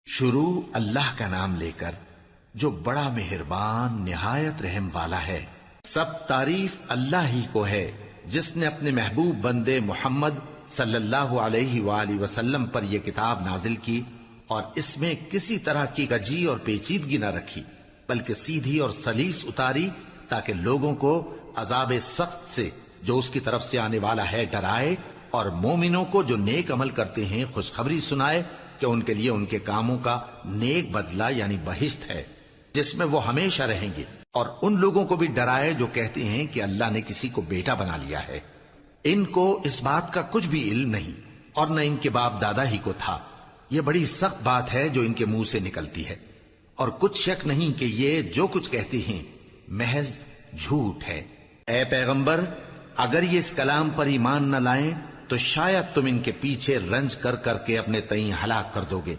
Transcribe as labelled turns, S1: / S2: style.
S1: شروع اللہ کا نام لے کر جو بڑا مہربان نہایت رحم والا ہے۔ سب تعریف اللہ ہی کو ہے جس نے اپنے محبوب بندے محمد صلی اللہ علیہ وآلہ وسلم پر یہ کتاب نازل کی اور اس میں کسی طرح کی کجی اور پیچیدگی نہ رکھی، بلکہ سیدھی اور سلیس اتاری تاکہ لوگوں کو عذاب سخت سے جو اس کی طرف سے آنے والا ہے ڈرائے، اور مومنوں کو جو نیک عمل کرتے ہیں خوشخبری سنائے کہ ان کے لیے ان کے کاموں کا نیک بدلہ یعنی بہشت ہے جس میں وہ ہمیشہ رہیں گے، اور ان لوگوں کو بھی ڈرائے جو کہتے ہیں کہ اللہ نے کسی کو بیٹا بنا لیا ہے۔ ان کو اس بات کا کچھ بھی علم نہیں اور نہ ان کے باپ دادا ہی کو تھا۔ یہ بڑی سخت بات ہے جو ان کے منہ سے نکلتی ہے، اور کچھ شک نہیں کہ یہ جو کچھ کہتے ہیں محض جھوٹ ہے۔ اے پیغمبر، اگر یہ اس کلام پر ایمان نہ لائیں تو شاید تم ان کے پیچھے رنج کر کر کے اپنے تئیں ہلاک کر دو گے۔